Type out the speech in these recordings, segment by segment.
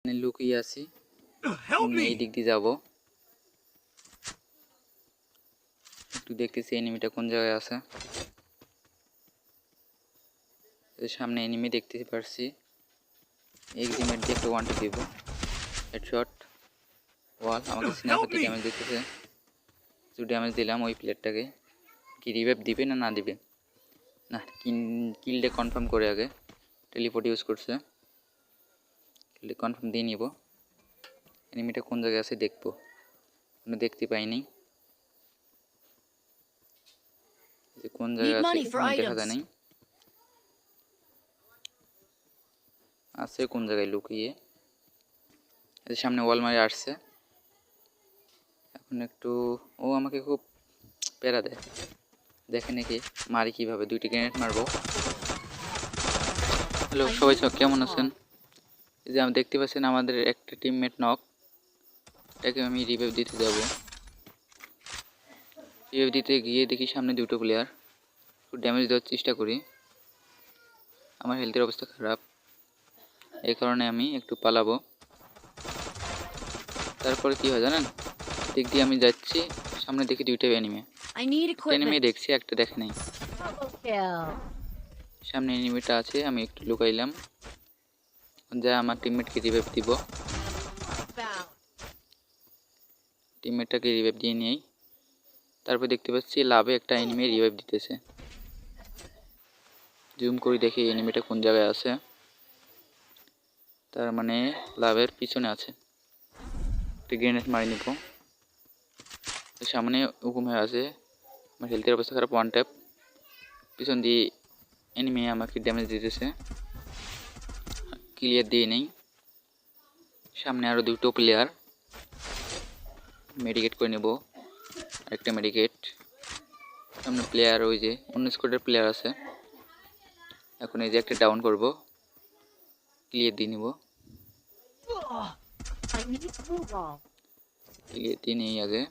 এখানে লুকিয়ে আছি, এই দিক দিয়ে যাব। একটু দেখতেছি এনিমিটা কোন জায়গায় আছে। সামনে এনিমি দেখতে পারছি। এক্সিমেট দিয়ে একটা ওয়ানটা দিব, হেডশট ওয়াল। আমাকে স্নাইপার দিয়ে ড্যামেজ দিতেছে, কিছু ড্যামেজ দিলাম ওই প্লেয়ারটাকে। কি রিভাইভ দিবে না না দিবে? না, কিলটা কনফার্ম করে আগে টেলিপোর্ট ইউজ করছে, কিলটা কনফার্ম দিয়ে নিব। এনিমিটা কোন জায়গায় আছে দেখবো, কোনো দেখতে পাইনি, যে কোন জায়গায় আছে দেখা যায় নাই। আছে কোন জায়গায় লুকিয়ে, সামনে ওয়াল মারে আসছে। এখন একটু ও আমাকে খুব প্যারা দেয়, দেখে নাকি মারি কিভাবে। 2টি গ্রেনেড মারবো। হ্যালো সবাই, কেমন আছেন? এই যে আমি দেখতে পাচ্ছেন আমাদের একটা টিমমেট নক, এটাকে আমি রিভাইভ দিতে যাব। রিভাইভ দিতে গিয়ে দেখি সামনে 2টো প্লেয়ার, একটু ড্যামেজ দেওয়ার চেষ্টা করি। আমার হেলথের অবস্থা খারাপ, এই কারণে আমি একটু পালাবো। তারপরে কি হয় জানেন, দিক দিয়ে আমি যাচ্ছি, সামনে দেখি 2টা এনিমি দেখছি, একটা দেখে নাই। সামনে এনিমিটা আছে, আমি একটু লুকাইলাম, যা আমার টিমমেটকে রিভাইভ দিব। টিমমেটটাকে রিভাইভ দিয়ে নেই। তারপর দেখতে পাচ্ছি লাভে একটা এনিমি রিভাইভ দিতেছে। জুম করে দেখি এনিমিটা কোন জায়গায় আছে। তার মানে লাভের পিছনে আছে। একটা গ্রেনেড মারি নিব। সামনে হুকুম হয়ে আছে, আমার হেলথের অবস্থা খারাপ। ওয়ান ট্যাপ, পিছন দিয়ে এনিমি আমাকে ড্যামেজ দিতেছে, ক্লিয়ার দিয়ে নেই। সামনে আরও 2টো প্লেয়ার, মেডিকেট করে নেব। আরেকটা মেডিকেট। সামনে প্লেয়ার, ওই যে অন্য স্কোয়াডের প্লেয়ার আছে। এখন এই যে একটা ডাউন করব, ক্লিয়ার দিয়ে নিব। ক্লিয়ার দিয়ে নেই আগে।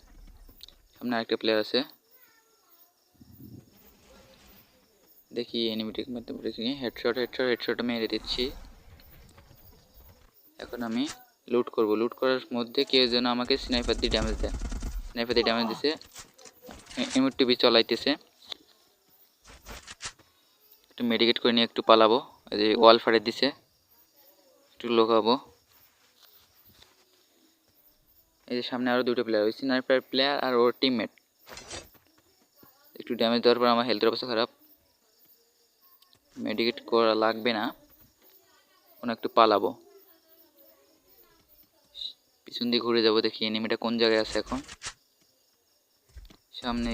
সামনে আরেকটা প্লেয়ার আছে, দেখি এনিমিটির মধ্যে হেডশট মেরে দিচ্ছি। এখন আমি লুট করব। লুট করার মধ্যে কেউ যেন আমাকে স্নাইপার দিয়ে ড্যামেজ দেয়। স্নাইপার দিয়ে ড্যামেজ দিছে, এমটিভি চলাইতেছে। একটু মেডিকেট করে নিয়ে একটু পালাবো। এই যে ওয়াল ফাড়ে দিছে, একটু লোকাবো। এই যে সামনে আরও 2টো প্লেয়ার, ওই স্নাইপার প্লেয়ার আর ওর টিমমেট। একটু ড্যামেজ দেওয়ার পর আমার হেলথের অবস্থা খারাপ, মেডিকেট করা লাগবে না, কোনো একটু পালাবো। পিছন দিয়ে ঘুরে যাবো, দেখি এনিমিটা কোন জায়গায় আছে। এখন সামনে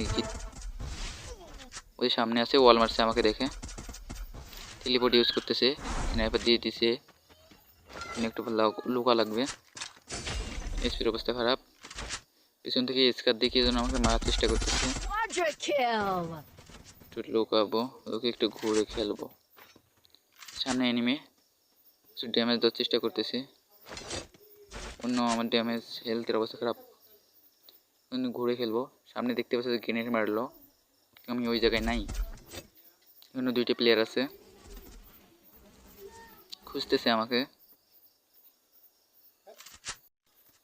ওই সামনে আছে, ওয়াল মারছে আমাকে দেখে, টেলিপোর্ট ইউজ করতেছে, স্নাইপার দিয়ে দিছে। একটু লুকা লাগবে, এসপির অবস্থা খারাপ। পিছন থেকে স্কার দিয়ে কেউ যেন আমাকে মারার চেষ্টা করতেছে। একটু লুকাবো, ওকে একটু ঘুরে খেলবো। সামনে এনিমি, কিছু ড্যামেজ দেওয়ার চেষ্টা করতেছি। অন্য আমার ড্যামেজ, হেলথের অবস্থা খারাপ, ঘুরে খেলবো। সামনে দেখতে পাচ্ছি গ্রেনেড মারলো, আমি ওই জায়গায় নাই। অন্য 2টি প্লেয়ার আছে, খুঁজতেছে আমাকে।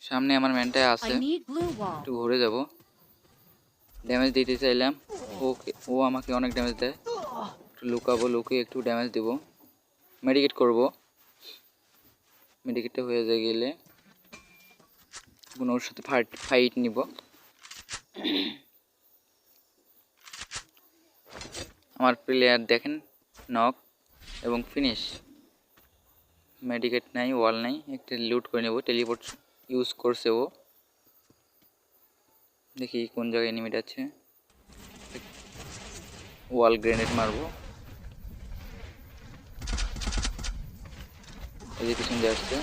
সামনে আমার ম্যানটা আছে, একটু ঘুরে যাব। ড্যামেজ দিতে চাইলাম, ও আমাকে অনেক ড্যামেজ দেয়। একটু লুকাবো, লুকিয়ে একটু ড্যামেজ দেব, মেডিকেট করব। মেডিকেটটা হয়ে যায় গেলে ওর সাথে ফাইট নিব। আমার প্লেয়ার দেখেন নক এবং ফিনিশ। মেডিকেট নাই, ওয়াল নাই, একটা লুট করে নেব। টেলিপোর্ট ইউজ করছে ও, দেখি কোন জায়গায় এনিমিট আছে। ওয়াল গ্রেনেড মারবো, এই যে পিছন দিয়ে আসছে,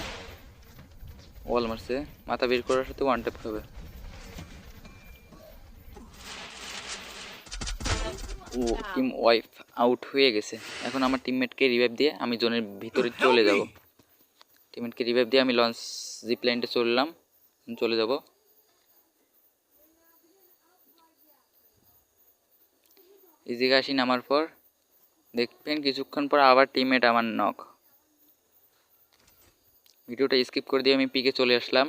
ওয়াল মারছে, মাথা বের করার সাথে ওয়ান ট্যাপ হবে। ও টিম ওয়াইফ আউট হয়ে গেছে। এখন আমার টিমমেটকে রিভাইভ দিয়ে আমি জোনের ভিতরে চলে যাব। টিমমেটকে রিভাইভ দিয়ে আমি লঞ্চ জিপ লাইনটা চলে যাব। এই জায়গায় আসি, নামার পর দেখবেন কিছুক্ষণ পর আবার টিমমেট আমার নক। ভিডিওটা স্কিপ করে দিয়ে আমি পিকে চলে আসলাম।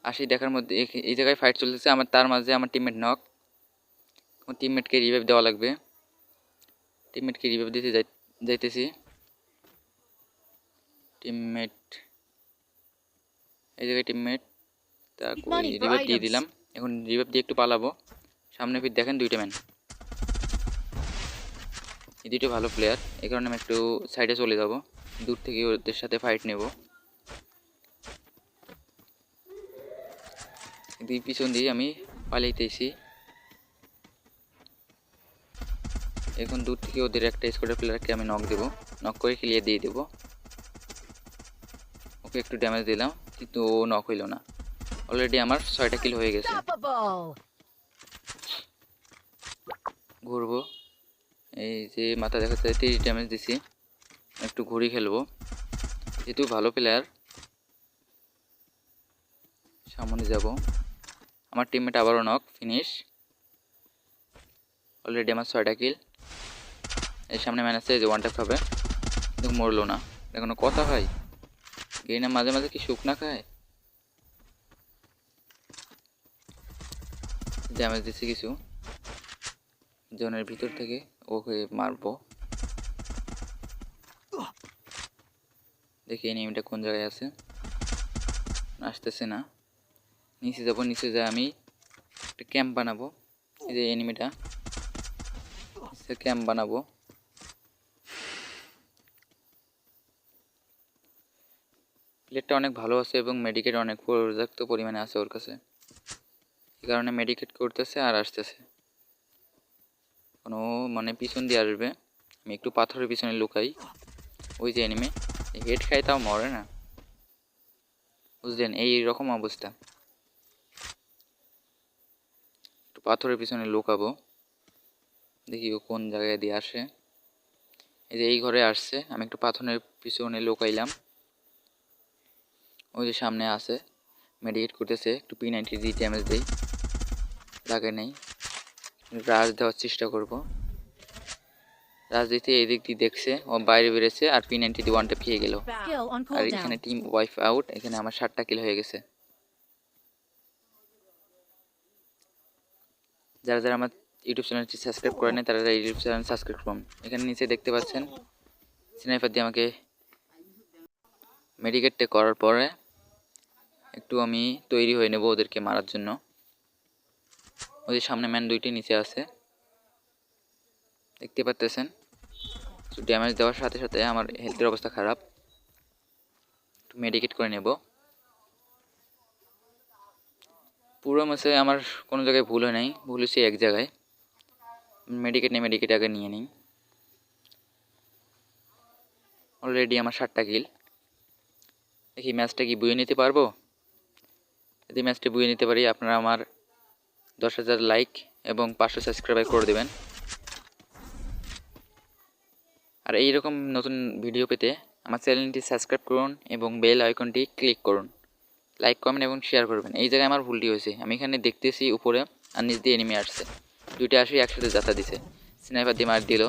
আসি দেখার মধ্যে এই জায়গায় ফাইট চলতেছে আমার, তার মাঝে আমার টিমমেট নক। টিমমেটকে রিভাইভ দেওয়া লাগবে, টিমমেটকে রিভাইভ দিতে যাইতেছি। টিমমেট এই জায়গায় টিমমেট, তাকে রিভাইভ দিয়ে দিলাম। এখন রিভাইভ দিয়ে একটু পালাবো। সামনে ফির দেখেন দুইটা ম্যান, এই দুটো ভালো প্লেয়ার, এই কারণে আমি একটু সাইডে চলে যাব, দূর থেকে ওদের সাথে ফাইট নেব। দুই পিছন দিয়ে আমি পালাইতেছি। এখন দূর থেকে ওদের একটা স্কোয়াডের প্লেয়ারকে আমি নক দেবো, নক করে ক্লিয়ার দিয়ে দেবো। ওকে একটু ড্যামেজ দিলাম কিন্তু ও নক হইল না। অলরেডি আমার 6টা কিল হয়ে গেছে। ঘুরবো, এই যে মাথা দেখা যাচ্ছে 30 ড্যামেজ দিছি, একটু ঘুরি খেলবো যেহেতু ভালো প্লেয়ার। সামনে যাব, আমার টিমমেট আবারও নক, ফিনিশ। অলরেডি আমার 6টা কিল। এর সামনে ম্যান আছে যে ওয়ান ট্যাপ খাবে, কিন্তু মরলো না। এখনো কথা হয়, গেইনা মাঝে মাঝে কি শুক না খায়। ড্যামেজ দিচ্ছে কিছু, জোনের ভিতর থেকে ওকে মারবো। দেখি এনিমিটা কোন জায়গায় আছে, আসতেছে না। নিচে যাব, নিচে যা আমি একটা ক্যাম্প বানাবো। এই যে এনিমিটা, ক্যাম্প বানাবো। প্লেটটা অনেক ভালো আছে এবং মেডিকেট অনেক পর্যাপ্ত পরিমাণে আছে ওর কাছে, এই কারণে মেডিকেট করতেছে আর আসতেছে। কোনো মানে পিছন দিয়ে আসবে, আমি একটু পাথরের পিছনে লুকাই। ওই যে এনিমি হেড খাই তাও মরে না, বুঝলেন? এই রকম অবস্থা। একটু পাথরের পিছনে লুকাবো, দেখি ও কোন জায়গায় দিয়ে আসে। এই যে এই ঘরে আসছে, আমি একটু পাথরের পিছনে লুকাইলাম। ওই যে সামনে আছে, মেডিকেট করতেছে, একটু P90 দিয়ে ড্যামেজ দেই, লাগে নেই। রাজ দেওয়ার চেষ্টা করব। রাজ দিতে এই দিক দিয়ে দেখছে, ও বাইরে বেড়েছে আর P90 দিয়ে ওয়ান ট্যাপ খেয়ে গেল। আর এখানে টিম ওয়াইফ আউট, এখানে আমার 7টা কিল হয়ে গেছে। যারা যারা আমার ইউটিউব চ্যানেলটি সাবস্ক্রাইব করে নেয় তারা ইউটিউব চ্যানেল সাবস্ক্রাইব করুন। এখানে নিচে দেখতে পাচ্ছেন স্নাইপার দিয়ে আমাকে মেডিকেটটা করার পরে একটু আমি তৈরি হয়ে নেব ওদেরকে মারার জন্য। ওদের সামনে ম্যান দুইটি নিচে আছে, দেখতে পাচ্ছেন। তো ড্যামেজ দেওয়ার সাথে সাথে আমার হেলথের অবস্থা খারাপ, একটু মেডিকেট করে নেব। পুরো ম্যাচে আমার কোনো জায়গায় ভুল হয় নাই, ভুল হয়েছে এক জায়গায়। মেডিকেট নেই, মেডিকেট আগে নিয়ে নিই। অলরেডি আমার 7টা কিল। দেখি ম্যাচটা কি বুয়ে নিতে পারবো। যদি ম্যাচটা বুয়ে নিতে পারি আপনারা আমার 10,000 লাইক এবং 500 সাবস্ক্রাইবার করে দেবেন। আর এইরকম নতুন ভিডিও পেতে আমার চ্যানেলটি সাবস্ক্রাইব করুন এবং বেল আইকনটি ক্লিক করুন। লাইক কমেন্ট এবং শেয়ার করবেন। এই জায়গায় আমার ভুলটি হয়েছে, আমি এখানে দেখতেছি উপরে আর নিচ দিয়ে এনিমি আসছে, দুইটা আসি একসাথে যাত্রা দিছে। স্নাইপার দিয়ে মার দিল।